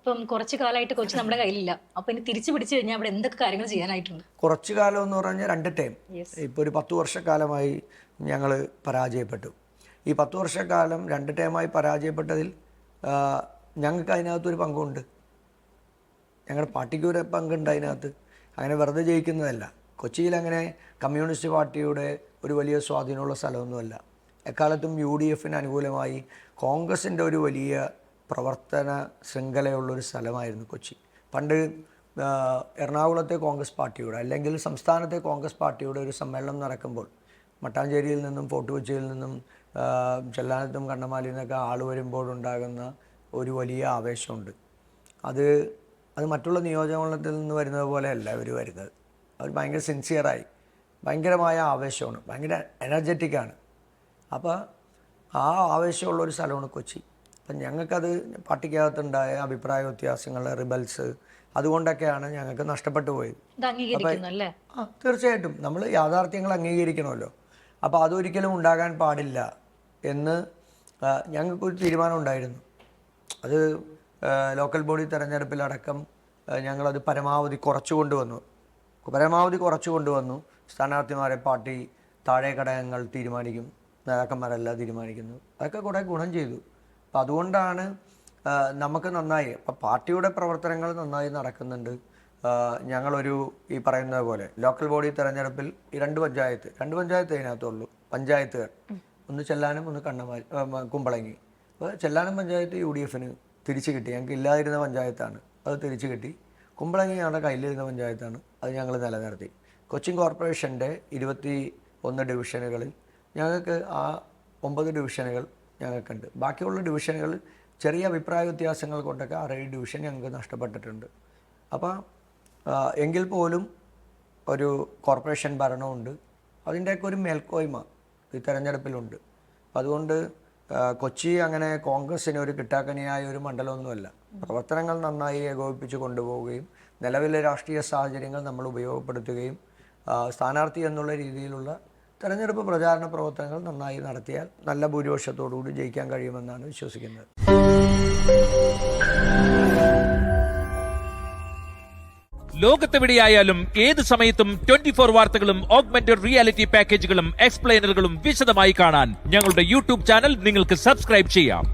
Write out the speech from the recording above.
ഇപ്പം കുറച്ചു കാലമായിട്ട് കൊച്ചി നമ്മുടെ കയ്യിലില്ല. അപ്പൊ ഇനി തിരിച്ചു പിടിച്ചു കഴിഞ്ഞാൽ അവിടെ എന്തൊക്കെ കാര്യങ്ങൾ ചെയ്യാനായിട്ടുണ്ട്? കുറച്ചു കാലം എന്ന് പറഞ്ഞാൽ 2 ടൈം. യെസ്. ഇപ്പോൾ ഒരു 10 വർഷക്കാലമായി ഞങ്ങൾ പരാജയപ്പെട്ടു. ഈ 10 വർഷക്കാലം 2 ടൈമായി പരാജയപ്പെട്ടതിൽ ഞങ്ങൾക്ക് അതിനകത്തൊരു പങ്കുണ്ട്. ഞങ്ങളുടെ പാർട്ടിക്ക് ഒരു പങ്കുണ്ട് അതിനകത്ത്. അങ്ങനെ വെറുതെ ജയിക്കുന്നതല്ല. കൊച്ചിയിൽ അങ്ങനെ കമ്മ്യൂണിസ്റ്റ് പാർട്ടിയുടെ ഒരു വലിയ സ്വാധീനമുള്ള സ്ഥലമൊന്നുമല്ല. എക്കാലത്തും UDFന് അനുകൂലമായി കോൺഗ്രസിൻ്റെ ഒരു വലിയ പ്രവർത്തന ശൃംഖലയുള്ളൊരു സ്ഥലമായിരുന്നു കൊച്ചി. പണ്ട് എറണാകുളത്തെ കോൺഗ്രസ് പാർട്ടിയുടെ അല്ലെങ്കിൽ സംസ്ഥാനത്തെ കോൺഗ്രസ് പാർട്ടിയുടെ ഒരു സമ്മേളനം നടക്കുമ്പോൾ മട്ടാഞ്ചേരിയിൽ നിന്നും ഫോർട്ട് കൊച്ചിയിൽ നിന്നും ചെല്ലാനത്തും കണ്ണമാലിയിൽ നിന്നൊക്കെ ആൾ വരുമ്പോഴുണ്ടാകുന്ന ഒരു വലിയ ആവേശമുണ്ട്. അത് മറ്റുള്ള നിയോജകമണ്ഡലത്തിൽ നിന്ന് വരുന്നത് പോലെയല്ല ഇവർ വരുന്നത്. അവർ ഭയങ്കര സിൻസിയറായി ഭയങ്കരമായ ആവേശമാണ്, ഭയങ്കര എനർജറ്റിക്കാണ്. അപ്പോൾ ആ ആവേശമുള്ളൊരു സ്ഥലമാണ് കൊച്ചി. അപ്പം ഞങ്ങൾക്കത് പാർട്ടിക്കകത്തുണ്ടായ അഭിപ്രായ വ്യത്യാസങ്ങൾ, റിബൽസ്, അതുകൊണ്ടൊക്കെയാണ് ഞങ്ങൾക്ക് നഷ്ടപ്പെട്ടു പോയത്. തീർച്ചയായിട്ടും നമ്മൾ യാഥാർത്ഥ്യങ്ങൾ അംഗീകരിക്കണമല്ലോ. അപ്പോൾ അതൊരിക്കലും ഉണ്ടാകാൻ പാടില്ല എന്ന് ഞങ്ങൾക്കൊരു തീരുമാനം ഉണ്ടായിരുന്നു. അത് ലോക്കൽ ബോഡി തെരഞ്ഞെടുപ്പിലടക്കം ഞങ്ങളത് പരമാവധി കുറച്ചു കൊണ്ടുവന്നു. സ്ഥാനാർത്ഥിമാരെ പാർട്ടി താഴെ ഘടകങ്ങൾ തീരുമാനിക്കും, നേതാക്കന്മാരല്ല തീരുമാനിക്കുന്നു. അതൊക്കെ കുറേ ഗുണം ചെയ്തു. അപ്പം അതുകൊണ്ടാണ് നമുക്ക് നന്നായി, അപ്പം പാർട്ടിയുടെ പ്രവർത്തനങ്ങൾ നന്നായി നടക്കുന്നുണ്ട്. ഞങ്ങളൊരു ഈ പറയുന്നത് പോലെ ലോക്കൽ ബോഡി തെരഞ്ഞെടുപ്പിൽ ഈ 2 പഞ്ചായത്ത് അതിനകത്തുള്ളൂ, പഞ്ചായത്തുകൾ, ഒന്ന് ചെല്ലാനം, ഒന്ന് കുമ്പളങ്ങി. അപ്പോൾ ചെല്ലാനം പഞ്ചായത്ത് UDFന് തിരിച്ചു കിട്ടി. ഞങ്ങൾക്ക് ഇല്ലാതിരുന്ന പഞ്ചായത്താണ്, അത് തിരിച്ചു കിട്ടി. കുമ്പളങ്ങി ഞങ്ങളുടെ കയ്യിലിരുന്ന പഞ്ചായത്താണ്, അത് ഞങ്ങൾ നിലനിർത്തി. കൊച്ചിൻ കോർപ്പറേഷൻ്റെ 21 ഡിവിഷനുകളിൽ ഞങ്ങൾക്ക് ആ 9 ഡിവിഷനുകൾ ഞങ്ങൾക്കുണ്ട്. ബാക്കിയുള്ള ഡിവിഷനുകളിൽ ചെറിയ അഭിപ്രായ വ്യത്യാസങ്ങൾ കൊണ്ടൊക്കെ 6-7 ഡിവിഷൻ ഞങ്ങൾക്ക് നഷ്ടപ്പെട്ടിട്ടുണ്ട്. അപ്പോൾ എങ്കിൽ പോലും ഒരു കോർപ്പറേഷൻ ഭരണമുണ്ട്, അതിൻ്റെയൊക്കെ ഒരു മേൽക്കോയ്മ ഈ തെരഞ്ഞെടുപ്പിലുണ്ട്. അതുകൊണ്ട് കൊച്ചി അങ്ങനെ കോൺഗ്രസ്സിന് ഒരു കിട്ടാക്കനിയായ ഒരു മണ്ഡലമൊന്നുമല്ല. പ്രവർത്തനങ്ങൾ നന്നായി ഏകോപിപ്പിച്ച് കൊണ്ടുപോവുകയും നിലവിലെ രാഷ്ട്രീയ സാഹചര്യങ്ങൾ നമ്മൾ ഉപയോഗപ്പെടുത്തുകയും സ്ഥാനാർത്ഥി എന്നുള്ള രീതിയിലുള്ള തെരഞ്ഞെടുപ്പ് പ്രചാരണ പ്രവർത്തനങ്ങൾ നന്നായി നടത്തിയാൽ നല്ല ഭൂരിപക്ഷത്തോടുകൂടി ജയിക്കാൻ കഴിയുമെന്നാണ് വിശ്വസിക്കുന്നത്. ലോകത്തെവിടെയായാലും ഏത് സമയത്തും 24 വാർത്തകളും ഓഗ്മെന്റഡ് റിയാലിറ്റി പാക്കേജുകളും എക്സ്പ്ലെയിനറുകളും വിശദമായി കാണാൻ ഞങ്ങളുടെ YouTube ചാനൽ നിങ്ങൾക്ക് സബ്സ്ക്രൈബ് ചെയ്യാം.